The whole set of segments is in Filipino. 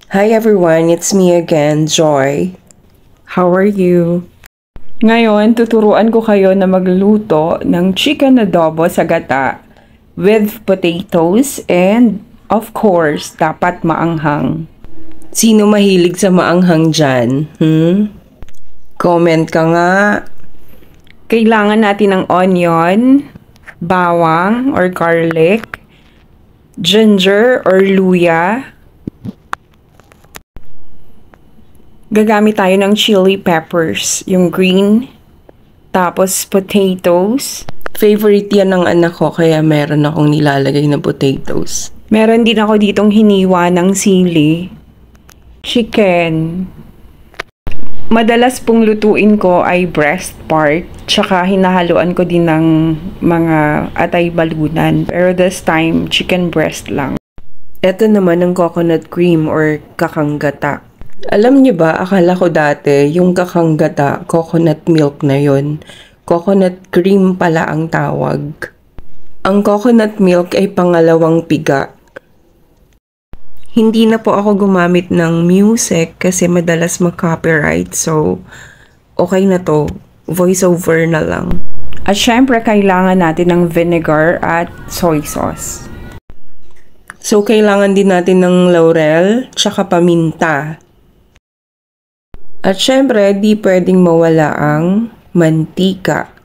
Hi everyone, it's me again, Joy. How are you? Ngayon, tuturuan ko kayo na magluto ng chicken adobo sa gata with potatoes and of course, dapat maanghang. Sino mahilig sa maanghang dyan? Comment ka nga. Kailangan natin ng onion, bawang or garlic, ginger or luya. Gagamit tayo ng chili peppers, yung green, tapos potatoes. Favorite yan ng anak ko kaya meron akong nilalagay na potatoes. Meron din ako ditong hiniwa ng sili, chicken. Madalas pong lutuin ko ay breast part, tsaka hinahaluan ko din ng mga atay balunan. Pero this time, chicken breast lang. Ito naman ang coconut cream or kakanggata. Alam niyo ba, akala ko dati yung kakanggata, coconut milk na yon. Coconut cream pala ang tawag. Ang coconut milk ay pangalawang piga. Hindi na po ako gumamit ng music kasi madalas mag-copyright, so okay na to. Voiceover na lang. At syempre, kailangan natin ng vinegar at soy sauce. So kailangan din natin ng laurel, tsaka paminta. At syempre, di pwedeng mawala ang mantika.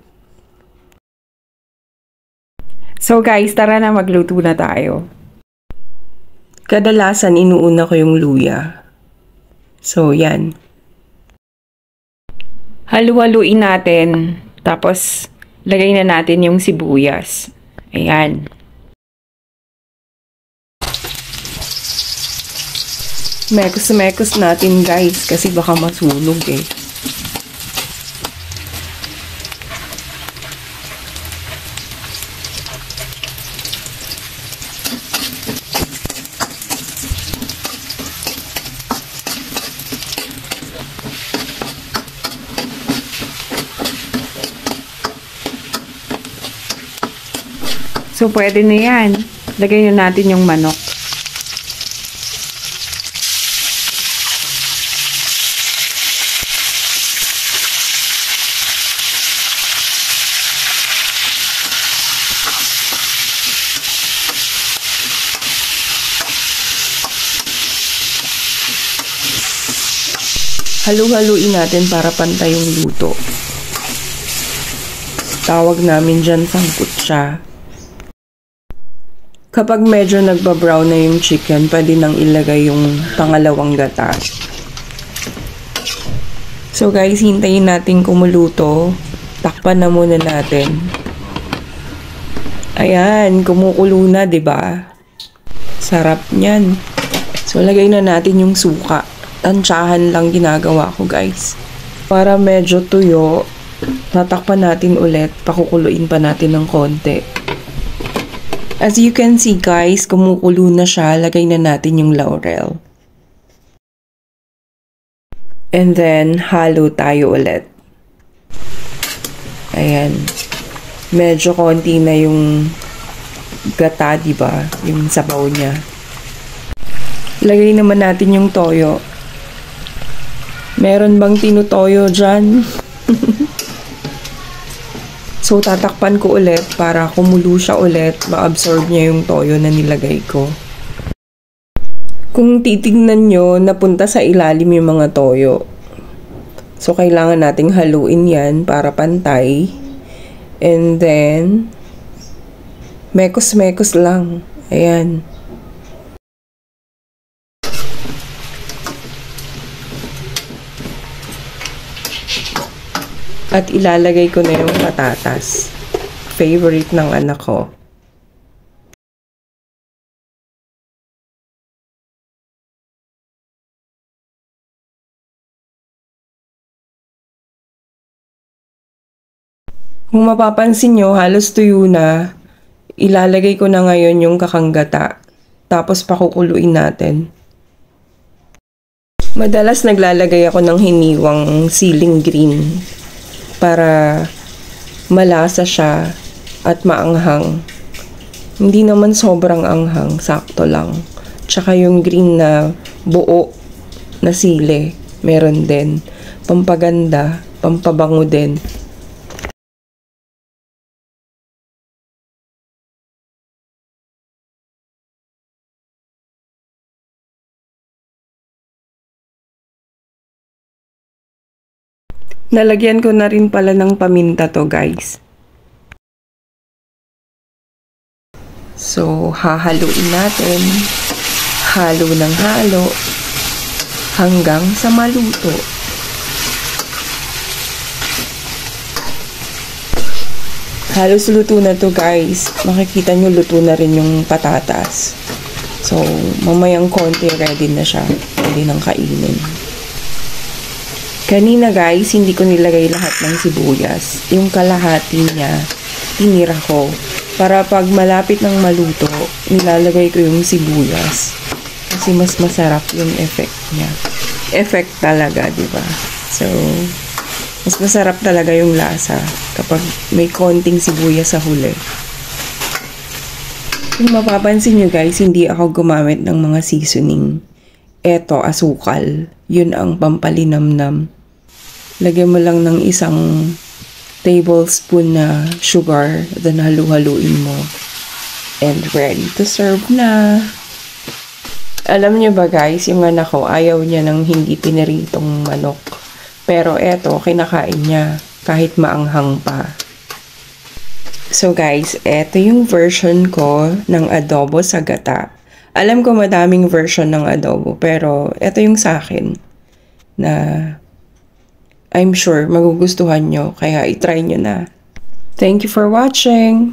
So guys, tara na magluto na tayo. Kadalasan inuuna ko yung luya. So yan. Halu-haluin natin. Tapos, lagay na natin yung sibuyas. Ayan. Mekos-mekos natin guys kasi baka masunog eh. So, pwede na yan. Lagay na natin yung manok. Halu-haluin natin para pantay yung luto. Tawag namin dyan sangkut siya. Kapag medyo nagba-brown na yung chicken, pwede nang ilagay yung pangalawang gata. So guys, hintayin natin kumuluto. Takpan na muna natin. Ayan, kumukulo na, 'di ba? Sarap niyan. So lagay na natin yung suka. Tansyahan lang ginagawa ko guys. Para medyo tuyo, tatakpan natin ulit, pakukuluin pa natin ng konti. As you can see guys, kumukulo na siya, lagay na natin yung laurel. And then, halo tayo ulit. Ayan. Medyo konti na yung gata, diba? Yung sabaw niya. Lagay naman natin yung toyo. Meron bang tinutoyo dyan? So, tatakpan ko ulit para kumulo siya ulit, ma-absorb niya yung toyo na nilagay ko. Kung titignan nyo, napunta sa ilalim yung mga toyo. So, kailangan nating haluin yan para pantay. And then, mekos-mekos lang. Ayan. At ilalagay ko na yung patatas. Favorite ng anak ko. Kung mapapansin nyo, halos tuyo na. Ilalagay ko na ngayon yung kakanggata. Tapos pakukuluin natin. Madalas naglalagay ako ng hiniwang siling green. Para malasa siya at maanghang. Hindi naman sobrang anghang, sakto lang. Tsaka yung green na buo na sili. Meron din. Pampaganda, pampabango din. Nalagyan ko na rin pala ng paminta to, guys. So, hahaluin natin. Halo ng halo. Hanggang sa maluto. Halos luto na to, guys. Makikita nyo luto na rin yung patatas. So, mamayang konti ready na siya. Pwede nang kainin. Kanina, guys, hindi ko nilagay lahat ng sibuyas. Yung kalahati niya, tinira ko. Para pag malapit ng maluto, nilalagay ko yung sibuyas. Kasi mas masarap yung effect niya. Effect talaga, di ba? So, mas masarap talaga yung lasa kapag may konting sibuyas sa huli. Kung mapapansin nyo, guys, hindi ako gumamit ng mga seasoning. Eto, asukal. Yun ang pampalinamnam. Lagyan mo lang ng 1 tablespoon na sugar, then halu-haluin mo. And ready to serve na. Alam niyo ba, guys, yung anak ko, ayaw niya ng hindi piniritong manok. Pero eto, kinakain niya kahit maanghang pa. So guys, eto yung version ko ng adobo sa gata. Alam ko madaming version ng adobo, pero eto yung sa akin na I'm sure magugustuhan nyo, kaya itry nyo na. Thank you for watching!